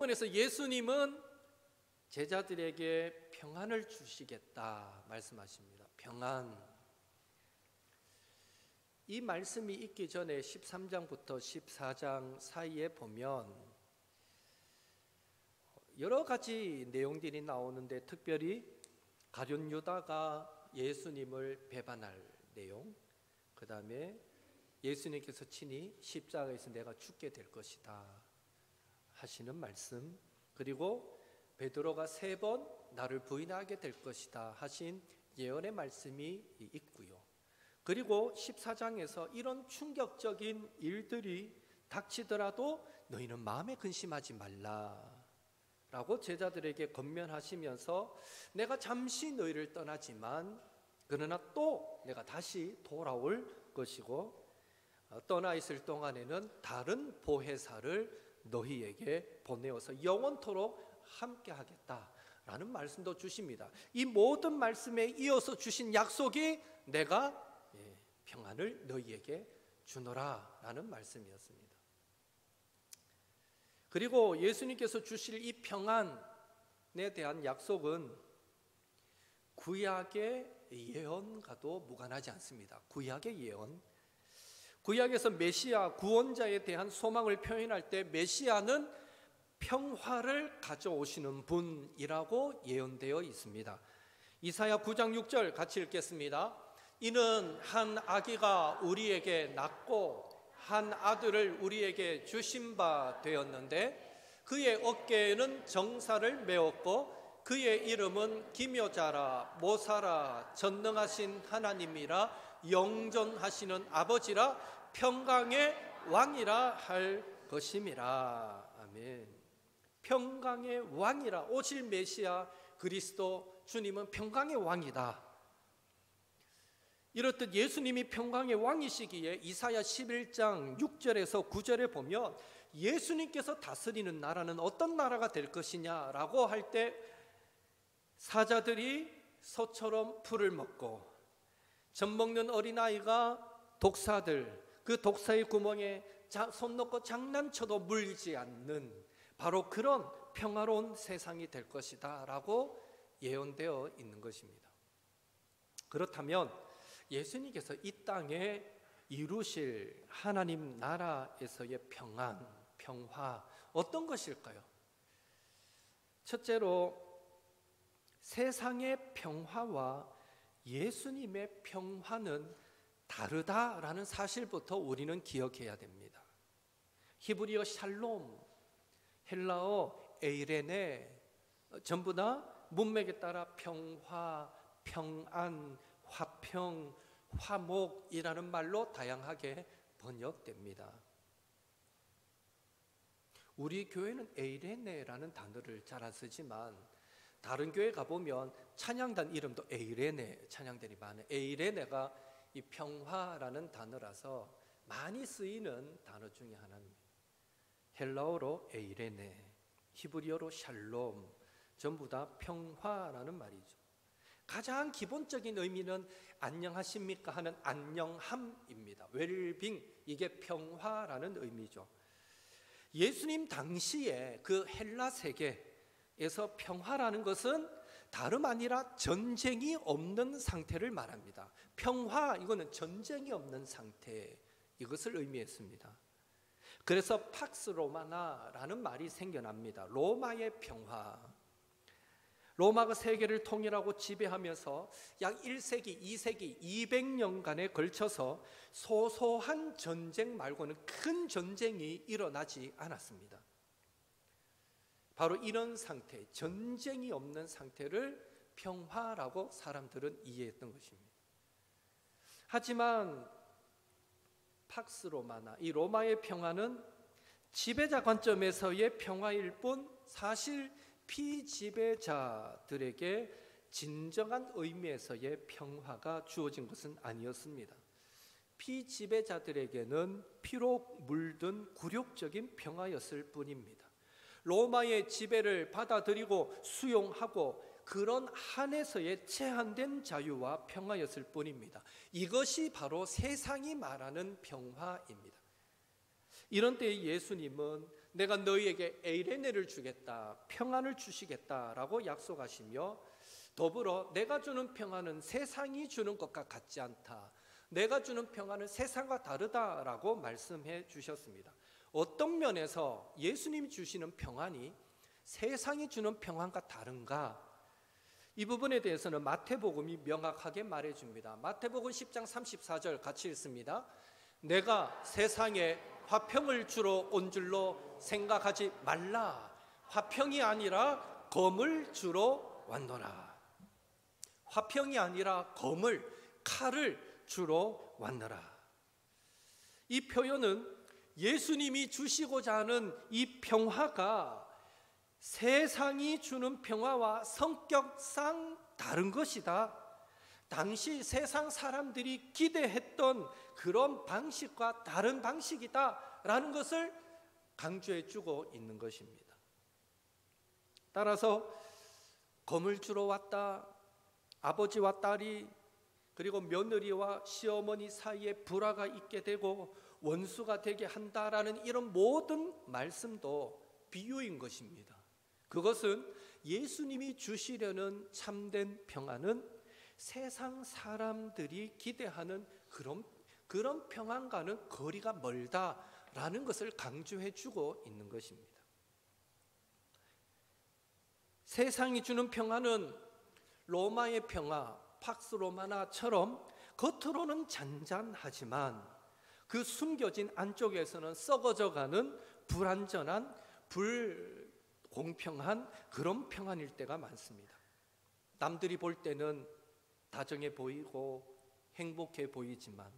본문에서 예수님은 제자들에게 평안을 주시겠다 말씀하십니다. 평안. 이 말씀이 있기 전에 13장부터 14장 사이에 보면 여러 가지 내용들이 나오는데, 특별히 가룟 유다가 예수님을 배반할 내용, 그 다음에 예수님께서 친히 십자가에서 내가 죽게 될 것이다 하시는 말씀, 그리고 베드로가 3번 나를 부인하게 될 것이다 하신 예언의 말씀이 있고요. 그리고 14장에서 이런 충격적인 일들이 닥치더라도 너희는 마음에 근심하지 말라 라고 제자들에게 권면하시면서, 내가 잠시 너희를 떠나지만 그러나 또 내가 다시 돌아올 것이고, 떠나 있을 동안에는 다른 보혜사를 너희에게 보내어서 영원토록 함께 하겠다라는 말씀도 주십니다. 이 모든 말씀에 이어서 주신 약속이 내가 평안을 너희에게 주노라 라는 말씀이었습니다. 그리고 예수님께서 주실 이 평안에 대한 약속은 구약의 예언과도 무관하지 않습니다. 구약의 예언, 구약에서 메시아 구원자에 대한 소망을 표현할 때 메시아는 평화를 가져오시는 분이라고 예언되어 있습니다. 이사야 9장 6절 같이 읽겠습니다. 이는 한 아기가 우리에게 낳고 한 아들을 우리에게 주신 바 되었는데 그의 어깨에는 정사를 메었고 그의 이름은 기묘자라 모사라 전능하신 하나님이라 영존하시는 아버지라 평강의 왕이라 할 것임이라. 아멘. 평강의 왕이라, 오실 메시아 그리스도 주님은 평강의 왕이다. 이렇듯 예수님이 평강의 왕이시기에 이사야 11장 6절에서 9절에 보면 예수님께서 다스리는 나라는 어떤 나라가 될 것이냐라고 할 때, 사자들이 소처럼 풀을 먹고 젖 먹는 어린아이가 독사들, 그 독사의 구멍에 손 넣고 장난쳐도 물리지 않는 바로 그런 평화로운 세상이 될 것이다 라고 예언되어 있는 것입니다. 그렇다면 예수님께서 이 땅에 이루실 하나님 나라에서의 평안, 평화, 어떤 것일까요? 첫째로 세상의 평화와 예수님의 평화는 다르다라는 사실부터 우리는 기억해야 됩니다. 히브리어 샬롬, 헬라어 에이레네, 전부 다 문맥에 따라 평화, 평안, 화평, 화목이라는 말로 다양하게 번역됩니다. 우리 교회는 에이레네라는 단어를 잘 안 쓰지만 다른 교회 가보면 찬양단 이름도 에이레네 찬양단이 많아요. 에이레네가 이 평화라는 단어라서 많이 쓰이는 단어 중에 하나입니다. 헬라어로 에이레네, 히브리어로 샬롬, 전부 다 평화라는 말이죠. 가장 기본적인 의미는 안녕하십니까 하는 안녕함입니다. 웰빙, 이게 평화라는 의미죠. 예수님 당시에 그 헬라 세계에서 평화라는 것은 다름 아니라 전쟁이 없는 상태를 말합니다. 평화, 이거는 전쟁이 없는 상태, 이것을 의미했습니다. 그래서 팍스 로마나라는 말이 생겨납니다. 로마의 평화. 로마가 세계를 통일하고 지배하면서 약 1세기, 2세기, 200년간에 걸쳐서 소소한 전쟁 말고는 큰 전쟁이 일어나지 않았습니다. 바로 이런 상태, 전쟁이 없는 상태를 평화라고 사람들은 이해했던 것입니다. 하지만 팍스 로마나, 이 로마의 평화는 지배자 관점에서의 평화일 뿐 사실 피지배자들에게 진정한 의미에서의 평화가 주어진 것은 아니었습니다. 피지배자들에게는 피로 물든 굴욕적인 평화였을 뿐입니다. 로마의 지배를 받아들이고 수용하고 그런 한에서의 제한된 자유와 평화였을 뿐입니다. 이것이 바로 세상이 말하는 평화입니다. 이런 때에 예수님은 내가 너희에게 에이레네를 주겠다, 평안을 주시겠다라고 약속하시며, 더불어 내가 주는 평안은 세상이 주는 것과 같지 않다, 내가 주는 평안은 세상과 다르다라고 말씀해 주셨습니다. 어떤 면에서 예수님이 주시는 평안이 세상이 주는 평안과 다른가? 이 부분에 대해서는 마태복음이 명확하게 말해줍니다. 마태복음 10장 34절 같이 읽습니다. 내가 세상에 화평을 주러 온 줄로 생각하지 말라. 화평이 아니라 검을 주러 왔노라. 화평이 아니라 검을, 칼을 주러 왔노라. 이 표현은 예수님이 주시고자 하는 이 평화가 세상이 주는 평화와 성격상 다른 것이다, 당시 세상 사람들이 기대했던 그런 방식과 다른 방식이다 라는 것을 강조해 주고 있는 것입니다. 따라서 검을 주러 왔다, 아버지와 딸이 그리고 며느리와 시어머니 사이에 불화가 있게 되고 원수가 되게 한다라는 이런 모든 말씀도 비유인 것입니다. 그것은 예수님이 주시려는 참된 평안은 세상 사람들이 기대하는 그런 평안과는 거리가 멀다라는 것을 강조해 주고 있는 것입니다. 세상이 주는 평안은 로마의 평화, 팍스 로마나처럼 겉으로는 잔잔하지만 그 숨겨진 안쪽에서는 썩어져가는 불안전한, 불공평한 그런 평안일 때가 많습니다. 남들이 볼 때는 다정해 보이고 행복해 보이지만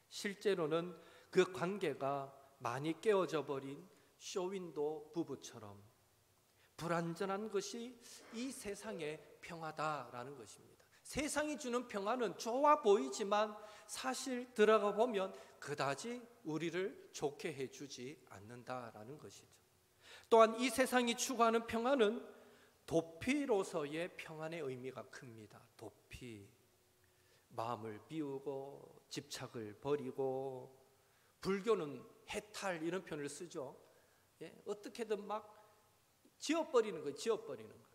실제로는 그 관계가 많이 깨어져 버린 쇼윈도 부부처럼 불안전한 것이 이 세상의 평화다라는 것입니다. 세상이 주는 평화는 좋아 보이지만 사실 들어가 보면 그다지 우리를 좋게 해주지 않는다라는 것이죠. 또한 이 세상이 추구하는 평화는 도피로서의 평안의 의미가 큽니다. 도피, 마음을 비우고 집착을 버리고, 불교는 해탈 이런 표현을 쓰죠. 어떻게든 막 지워버리는 거예요. 지워버리는 거예요.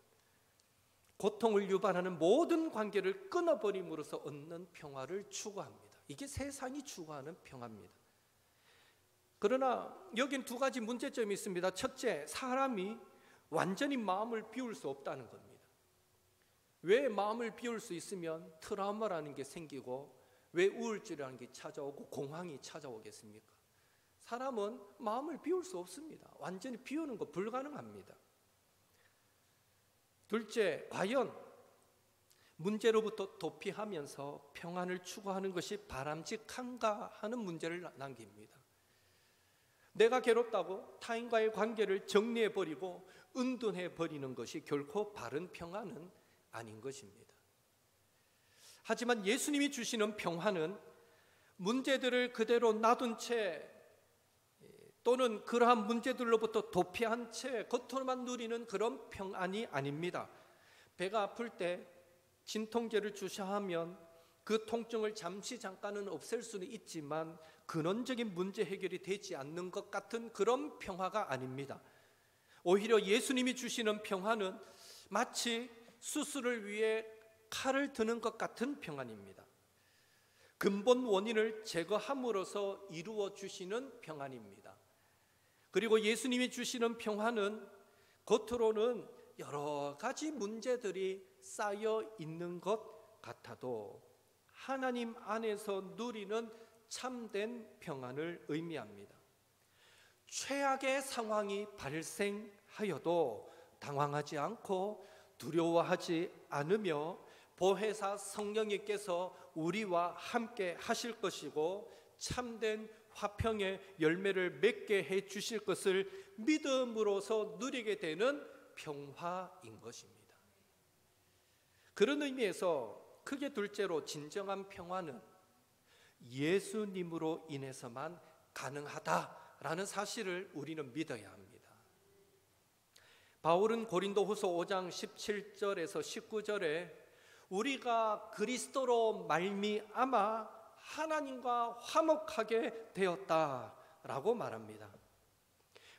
고통을 유발하는 모든 관계를 끊어버림으로써 얻는 평화를 추구합니다. 이게 세상이 추구하는 평화입니다. 그러나 여긴 두 가지 문제점이 있습니다. 첫째, 사람이 완전히 마음을 비울 수 없다는 겁니다. 왜 마음을 비울 수 있으면 트라우마라는 게 생기고 왜 우울증이라는 게 찾아오고 공황이 찾아오겠습니까? 사람은 마음을 비울 수 없습니다. 완전히 비우는 거 불가능합니다. 둘째, 과연 문제로부터 도피하면서 평안을 추구하는 것이 바람직한가 하는 문제를 남깁니다. 내가 괴롭다고 타인과의 관계를 정리해버리고 은둔해버리는 것이 결코 바른 평안은 아닌 것입니다. 하지만 예수님이 주시는 평화는 문제들을 그대로 놔둔 채 또는 그러한 문제들로부터 도피한 채 겉으로만 누리는 그런 평안이 아닙니다. 배가 아플 때 진통제를 주셔하면 그 통증을 잠깐은 없앨 수는 있지만 근원적인 문제 해결이 되지 않는 것 같은 그런 평화가 아닙니다. 오히려 예수님이 주시는 평화는 마치 수술을 위해 칼을 드는 것 같은 평안입니다. 근본 원인을 제거함으로써 이루어 주시는 평안입니다. 그리고 예수님이 주시는 평화는 겉으로는 여러 가지 문제들이 쌓여 있는 것 같아도 하나님 안에서 누리는 참된 평안을 의미합니다. 최악의 상황이 발생하여도 당황하지 않고 두려워하지 않으며 보혜사 성령님께서 우리와 함께 하실 것이고 참된 화평의 열매를 맺게 해 주실 것을 믿음으로써 누리게 되는 평화인 것입니다. 그런 의미에서 크게 둘째로 진정한 평화는 예수님으로 인해서만 가능하다라는 사실을 우리는 믿어야 합니다. 바울은 고린도후서 5장 17절에서 19절에 우리가 그리스도로 말미암아 하나님과 화목하게 되었다라고 말합니다.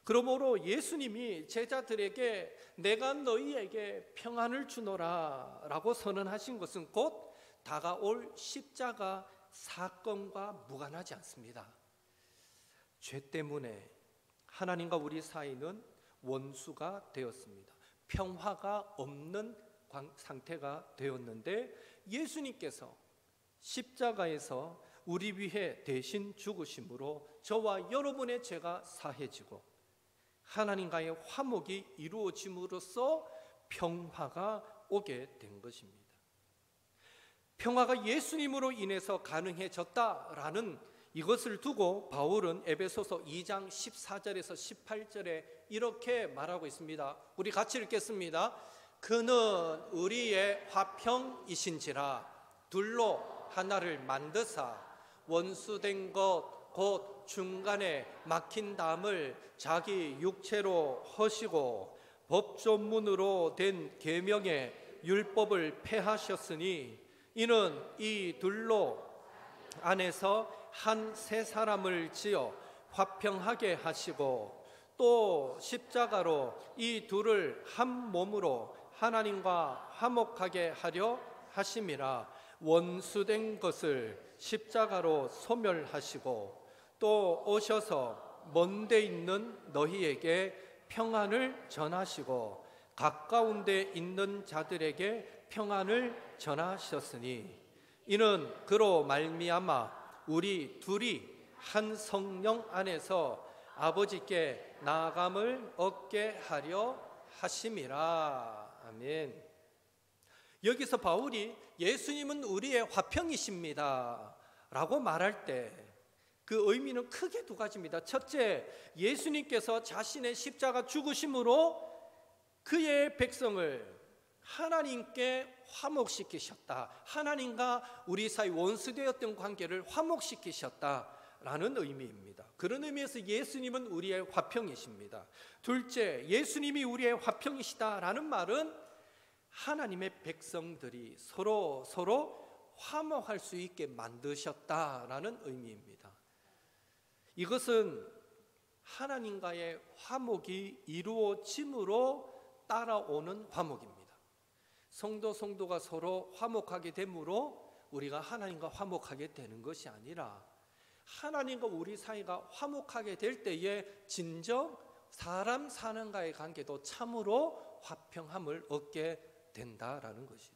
그러므로 예수님이 제자들에게 내가 너희에게 평안을 주노라 라고 선언하신 것은 곧 다가올 십자가 사건과 무관하지 않습니다. 죄 때문에 하나님과 우리 사이는 원수가 되었습니다. 평화가 없는 상태가 되었는데 예수님께서 십자가에서 우리 위해 대신 죽으심으로 저와 여러분의 죄가 사해지고 하나님과의 화목이 이루어짐으로써 평화가 오게 된 것입니다. 평화가 예수님으로 인해서 가능해졌다라는 이것을 두고 바울은 에베소서 2장 14절에서 18절에 이렇게 말하고 있습니다. 우리 같이 읽겠습니다. 그는 우리의 화평이신지라 둘로 하나를 만드사 원수된 것 곧 중간에 막힌 담을 자기 육체로 허시고 법조문으로 된 계명의 율법을 폐하셨으니 이는 이 둘로 안에서 한 새 사람을 지어 화평하게 하시고 또 십자가로 이 둘을 한 몸으로 하나님과 화목하게 하려 하심이라. 원수된 것을 십자가로 소멸하시고 또 오셔서 먼데 있는 너희에게 평안을 전하시고 가까운 데 있는 자들에게 평안을 전하셨으니 이는 그로 말미암아 우리 둘이 한 성령 안에서 아버지께 나아감을 얻게 하려 하심이라. 아멘. 여기서 바울이 예수님은 우리의 화평이십니다 라고 말할 때 그 의미는 크게 두 가지입니다. 첫째, 예수님께서 자신의 십자가 죽으심으로 그의 백성을 하나님께 화목시키셨다. 하나님과 우리 사이 원수되었던 관계를 화목시키셨다라는 의미입니다. 그런 의미에서 예수님은 우리의 화평이십니다. 둘째, 예수님이 우리의 화평이시다라는 말은 하나님의 백성들이 서로 화목할 수 있게 만드셨다라는 의미입니다. 이것은 하나님과의 화목이 이루어짐으로 따라오는 화목입니다. 성도가 서로 화목하게 되므로 우리가 하나님과 화목하게 되는 것이 아니라 하나님과 우리 사이가 화목하게 될 때에 진정 사람 사람과의 관계도 참으로 화평함을 얻게 된다라는 것이죠.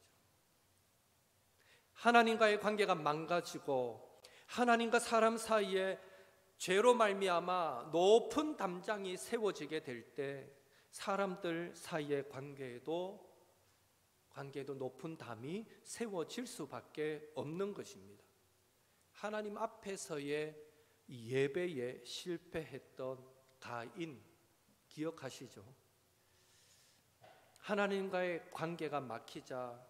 하나님과의 관계가 망가지고 하나님과 사람 사이에 죄로 말미암아 높은 담장이 세워지게 될 때 사람들 사이의 관계에도 높은 담이 세워질 수밖에 없는 것입니다. 하나님 앞에서의 예배에 실패했던 가인 기억하시죠? 하나님과의 관계가 막히자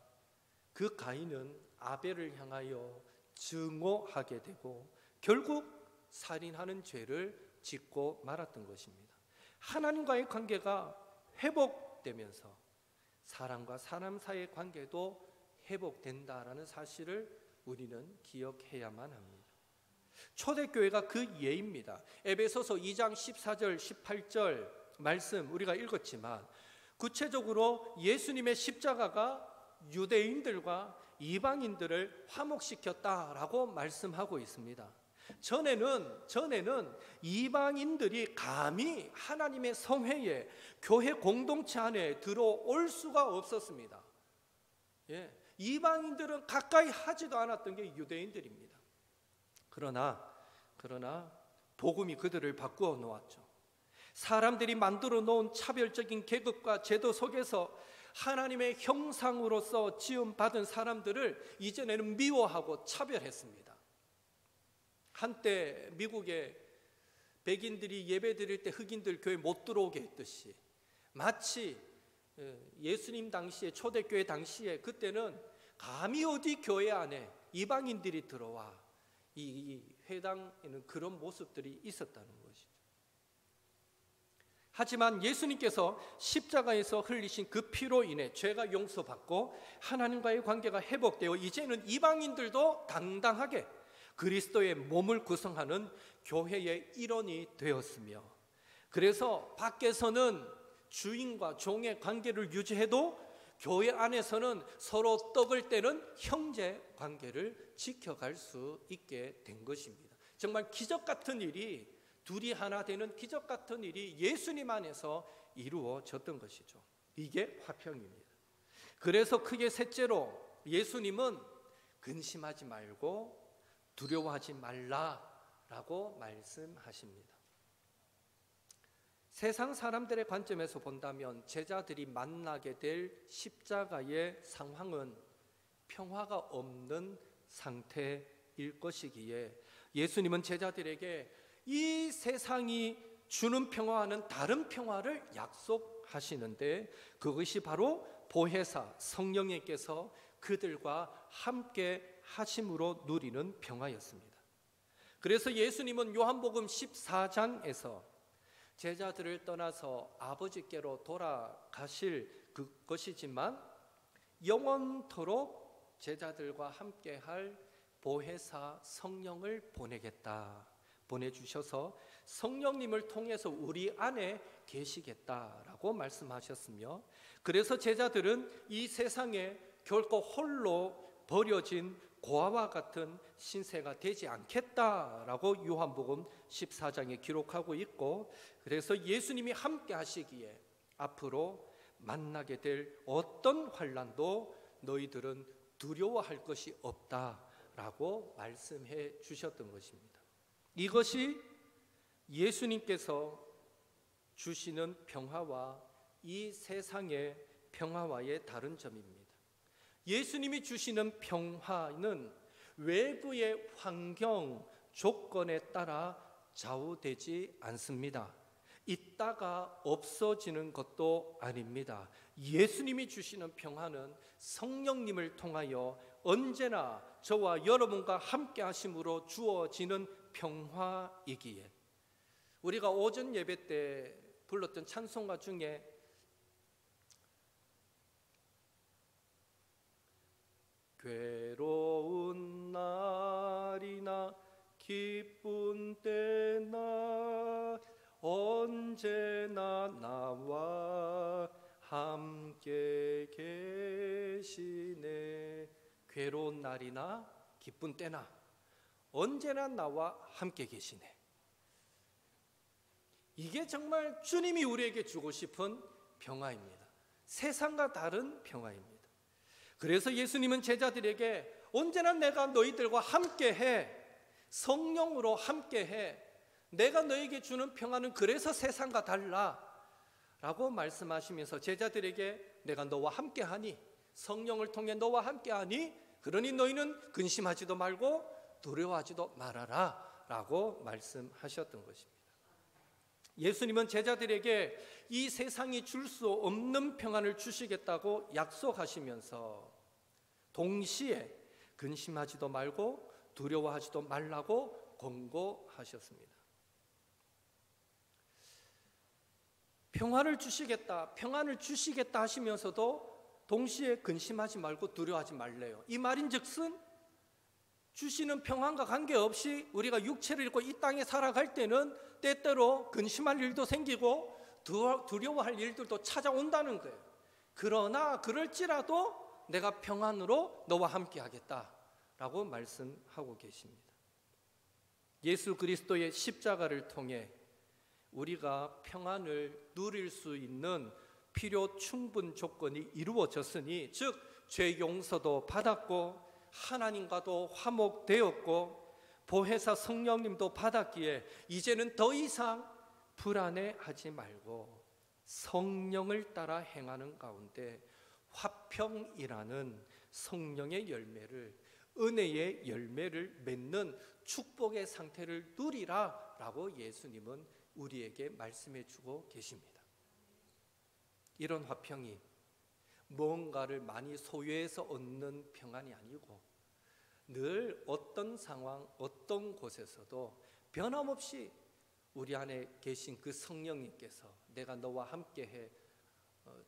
그 가인은 아벨을 향하여 증오하게 되고 결국 살인하는 죄를 짓고 말았던 것입니다. 하나님과의 관계가 회복되면서 사람과 사람 사이의 관계도 회복된다라는 사실을 우리는 기억해야만 합니다. 초대교회가 그 예입니다. 에베소서 2장 14절 18절 말씀 우리가 읽었지만 구체적으로 예수님의 십자가가 유대인들과 이방인들을 화목시켰다라고 말씀하고 있습니다. 전에는 이방인들이 감히 하나님의 성회에 교회 공동체 안에 들어올 수가 없었습니다. 이방인들은 가까이 하지도 않았던 게 유대인들입니다. 그러나 복음이 그들을 바꾸어 놓았죠. 사람들이 만들어 놓은 차별적인 계급과 제도 속에서 하나님의 형상으로서 지음받은 사람들을 이전에는 미워하고 차별했습니다. 한때 미국에 백인들이 예배드릴 때 흑인들 교회 못 들어오게 했듯이 마치 예수님 당시에 초대교회 당시에 그때는 감히 어디 교회 안에 이방인들이 들어와 이 회당에는 그런 모습들이 있었다는 것이죠. 하지만 예수님께서 십자가에서 흘리신 그 피로 인해 죄가 용서받고 하나님과의 관계가 회복되어 이제는 이방인들도 당당하게 그리스도의 몸을 구성하는 교회의 일원이 되었으며 그래서 밖에서는 주인과 종의 관계를 유지해도 교회 안에서는 서로 떡을 떼는 형제 관계를 지켜갈 수 있게 된 것입니다. 정말 기적 같은 일이, 둘이 하나 되는 기적 같은 일이 예수님 안에서 이루어졌던 것이죠. 이게 화평입니다. 그래서 크게 셋째로 예수님은 근심하지 말고 두려워하지 말라라고 말씀하십니다. 세상 사람들의 관점에서 본다면 제자들이 만나게 될 십자가의 상황은 평화가 없는 상태일 것이기에 예수님은 제자들에게 이 세상이 주는 평화와는 다른 평화를 약속하시는데, 그것이 바로 보혜사 성령님께서 그들과 함께 하심으로 누리는 평화였습니다. 그래서 예수님은 요한복음 14장에서 제자들을 떠나서 아버지께로 돌아가실 것이지만 영원토록 제자들과 함께할 보혜사 성령을 보내주셔서 성령님을 통해서 우리 안에 계시겠다라고 말씀하셨으며, 그래서 제자들은 이 세상에 결코 홀로 버려진 고아와 같은 신세가 되지 않겠다라고 요한복음 14장에 기록하고 있고, 그래서 예수님이 함께 하시기에 앞으로 만나게 될 어떤 환난도 너희들은 두려워할 것이 없다라고 말씀해 주셨던 것입니다. 이것이 예수님께서 주시는 평화와 이 세상의 평화와의 다른 점입니다. 예수님이 주시는 평화는 외부의 환경, 조건에 따라 좌우되지 않습니다. 있다가 없어지는 것도 아닙니다. 예수님이 주시는 평화는 성령님을 통하여 언제나 저와 여러분과 함께 하심으로 주어지는 평화이기에, 우리가 오전 예배 때 불렀던 찬송가 중에 괴로운 날이나 기쁜 때나 언제나 나와 함께 계시네. 괴로운 날이나 기쁜 때나 언제나 나와 함께 계시네. 이게 정말 주님이 우리에게 주고 싶은 평화입니다. 세상과 다른 평화입니다. 그래서 예수님은 제자들에게 언제나 내가 너희들과 함께해, 성령으로 함께해, 내가 너에게 주는 평화는 그래서 세상과 달라 라고 말씀하시면서 제자들에게 내가 너와 함께하니, 성령을 통해 너와 함께하니, 그러니 너희는 근심하지도 말고 두려워하지도 말아라 라고 말씀하셨던 것입니다. 예수님은 제자들에게 이 세상이 줄 수 없는 평안을 주시겠다고 약속하시면서 동시에 근심하지도 말고 두려워하지도 말라고 권고하셨습니다. 평안을 주시겠다 하시면서도 동시에 근심하지 말고 두려워하지 말래요. 이 말인즉슨 주시는 평안과 관계없이 우리가 육체를 입고 이 땅에 살아갈 때는 때때로 근심할 일도 생기고 두려워할 일들도 찾아온다는 거예요. 그러나 그럴지라도 내가 평안으로 너와 함께 하겠다라고 말씀하고 계십니다. 예수 그리스도의 십자가를 통해 우리가 평안을 누릴 수 있는 필요 충분 조건이 이루어졌으니, 즉 죄 용서도 받았고 하나님과도 화목되었고 보혜사 성령님도 받았기에 이제는 더 이상 불안해하지 말고 성령을 따라 행하는 가운데 화평이라는 성령의 열매를, 은혜의 열매를 맺는 축복의 상태를 누리라 라고 예수님은 우리에게 말씀해 주고 계십니다. 이런 화평이 뭔가를 많이 소유해서 얻는 평안이 아니고 늘 어떤 상황, 어떤 곳에서도 변함없이 우리 안에 계신 그 성령님께서 내가 너와 함께해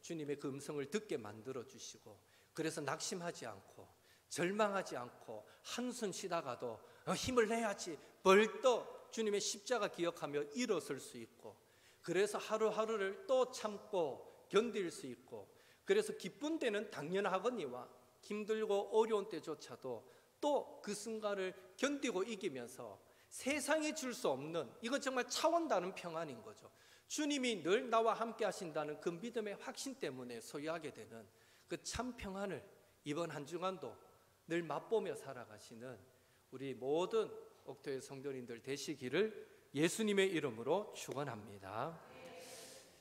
주님의 그 음성을 듣게 만들어 주시고, 그래서 낙심하지 않고 절망하지 않고 한숨 쉬다가도 힘을 내야지 벌떡 주님의 십자가 기억하며 일어설 수 있고, 그래서 하루하루를 또 참고 견딜 수 있고, 그래서 기쁜 때는 당연하거니와 힘들고 어려운 때조차도 또 그 순간을 견디고 이기면서 세상이 줄 수 없는, 이건 정말 차원 다른 평안인 거죠. 주님이 늘 나와 함께 하신다는 그 믿음의 확신 때문에 소유하게 되는 그 참 평안을 이번 한 주간도 늘 맛보며 살아가시는 우리 모든 옥토의 성도님들 되시기를 예수님의 이름으로 축원합니다.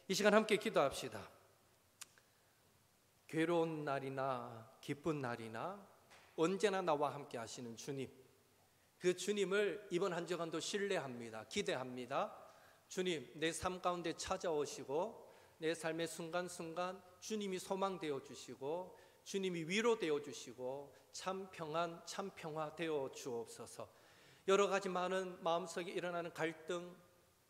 이 시간 함께 기도합시다. 괴로운 날이나 기쁜 날이나 언제나 나와 함께 하시는 주님, 그 주님을 이번 한 주간도 신뢰합니다. 기대합니다. 주님, 내 삶 가운데 찾아오시고 내 삶의 순간순간 주님이 소망되어 주시고 주님이 위로되어 주시고 참 평안, 참 평화 되어 주옵소서. 여러 가지 많은 마음속에 일어나는 갈등,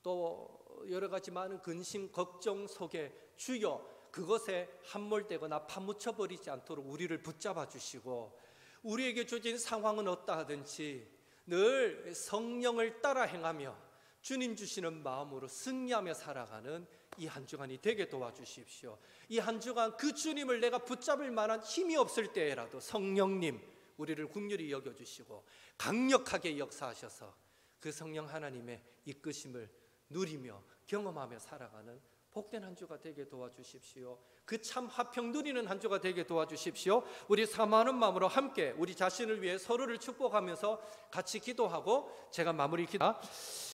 또 여러 가지 많은 근심, 걱정 속에 주여 그것에 함몰되거나 파묻혀버리지 않도록 우리를 붙잡아 주시고, 우리에게 주어진 상황은 어떠하든지 늘 성령을 따라 행하며 주님 주시는 마음으로 승리하며 살아가는 이 한 주간이 되게 도와주십시오. 이 한 주간 그 주님을 내가 붙잡을 만한 힘이 없을 때라도 성령님 우리를 긍휼히 여겨주시고 강력하게 역사하셔서 그 성령 하나님의 이끄심을 누리며 경험하며 살아가는 복된 한 주가 되게 도와주십시오. 그 참 화평 누리는 한 주가 되게 도와주십시오. 우리 사모하는 마음으로 함께 우리 자신을 위해 서로를 축복하면서 같이 기도하고 제가 마무리 기도.